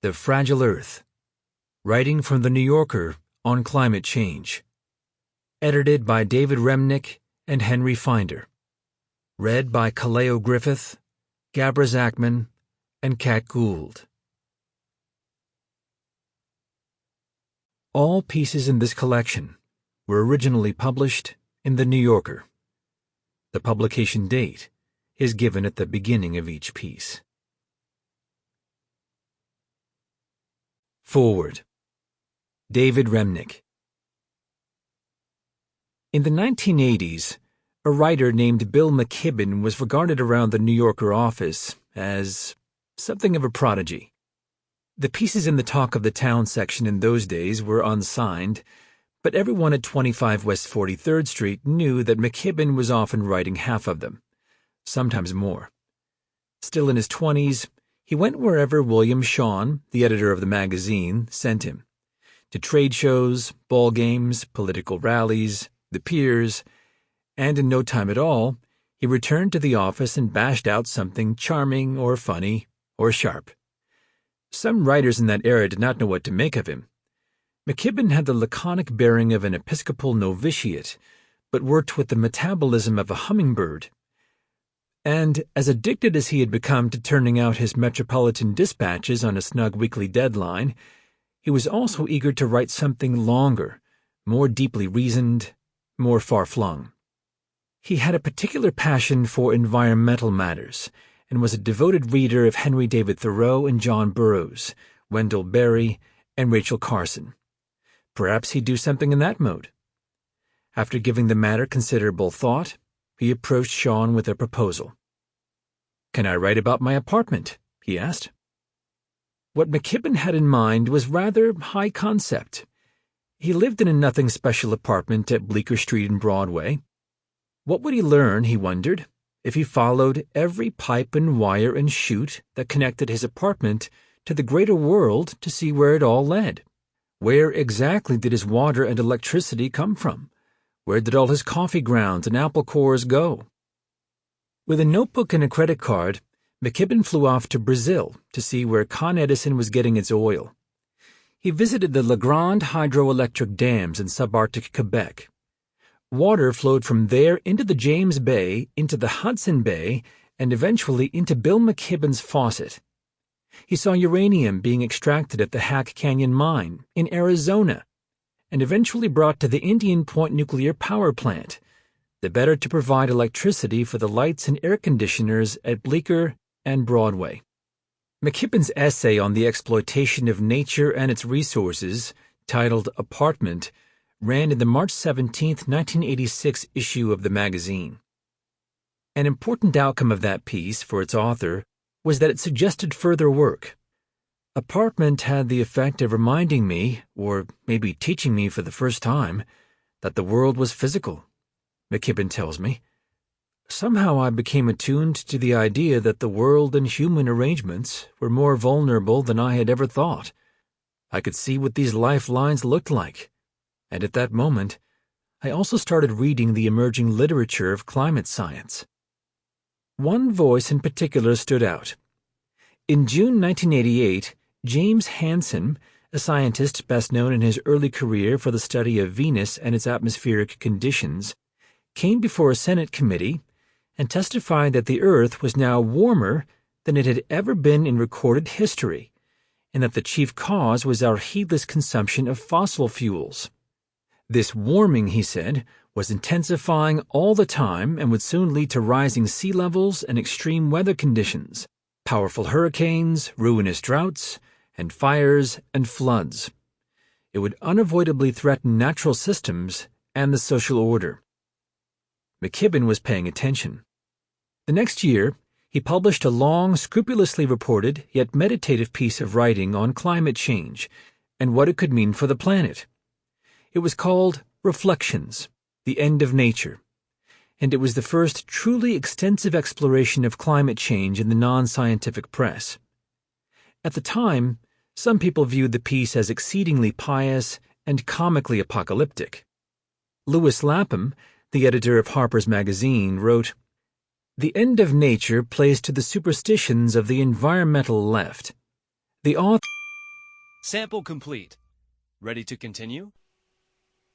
The Fragile Earth. Writing from The New Yorker on Climate Change. Edited by David Remnick and Henry Finder. Read by Kaleo Griffith, Gabra Zackman, and Kat Gould. All pieces in this collection were originally published in The New Yorker. The publication date is given at the beginning of each piece. Forward. David Remnick. In the 1980s, a writer named Bill McKibben was regarded around the New Yorker office as something of a prodigy. The pieces in the Talk of the Town section in those days were unsigned, but everyone at 25 West 43rd Street knew that McKibben was often writing half of them, sometimes more. Still in his 20s, he went wherever William Shawn, the editor of the magazine, sent him. To trade shows, ball games, political rallies, the piers, and in no time at all, he returned to the office and bashed out something charming or funny or sharp. Some writers in that era did not know what to make of him. McKibben had the laconic bearing of an Episcopal novitiate, but worked with the metabolism of a hummingbird. And as addicted as he had become to turning out his metropolitan dispatches on a snug weekly deadline, he was also eager to write something longer, more deeply reasoned, more far-flung. He had a particular passion for environmental matters, and was a devoted reader of Henry David Thoreau and John Burroughs, Wendell Berry, and Rachel Carson. Perhaps he'd do something in that mode. After giving the matter considerable thought, he approached Shawn with a proposal. "Can I write about my apartment?" he asked. What McKibben had in mind was rather high concept. He lived in a nothing-special apartment at Bleecker Street and Broadway. What would he learn, he wondered, if he followed every pipe and wire and chute that connected his apartment to the greater world to see where it all led? Where exactly did his water and electricity come from? Where did all his coffee grounds and apple cores go? With a notebook and a credit card, McKibben flew off to Brazil to see where Con Edison was getting its oil. He visited the La Grande hydroelectric dams in subarctic Quebec. Water flowed from there into the James Bay, into the Hudson Bay, and eventually into Bill McKibben's faucet. He saw uranium being extracted at the Hack Canyon mine in Arizona, and eventually brought to the Indian Point nuclear power plant, the better to provide electricity for the lights and air conditioners at Bleecker and Broadway. McKibben's essay on the exploitation of nature and its resources, titled Apartment, ran in the March 17, 1986 issue of the magazine. An important outcome of that piece for its author was that it suggested further work. Apartment had the effect of reminding me, or maybe teaching me for the first time, that the world was physical, McKibben tells me. Somehow I became attuned to the idea that the world and human arrangements were more vulnerable than I had ever thought. I could see what these lifelines looked like, and at that moment, I also started reading the emerging literature of climate science. One voice in particular stood out. In June 1988, James Hansen, a scientist best known in his early career for the study of Venus and its atmospheric conditions, came before a Senate committee and testified that the Earth was now warmer than it had ever been in recorded history, and that the chief cause was our heedless consumption of fossil fuels. This warming, he said, was intensifying all the time and would soon lead to rising sea levels and extreme weather conditions, powerful hurricanes, ruinous droughts, and fires and floods. It would unavoidably threaten natural systems and the social order. McKibben was paying attention. The next year, he published a long, scrupulously reported, yet meditative piece of writing on climate change and what it could mean for the planet. It was called Reflections, the End of Nature, and it was the first truly extensive exploration of climate change in the non-scientific press. At the time, some people viewed the piece as exceedingly pious and comically apocalyptic. Lewis Lapham, the editor of Harper's Magazine, wrote, "The end of nature plays to the superstitions of the environmental left. The author Sample complete. Ready to continue?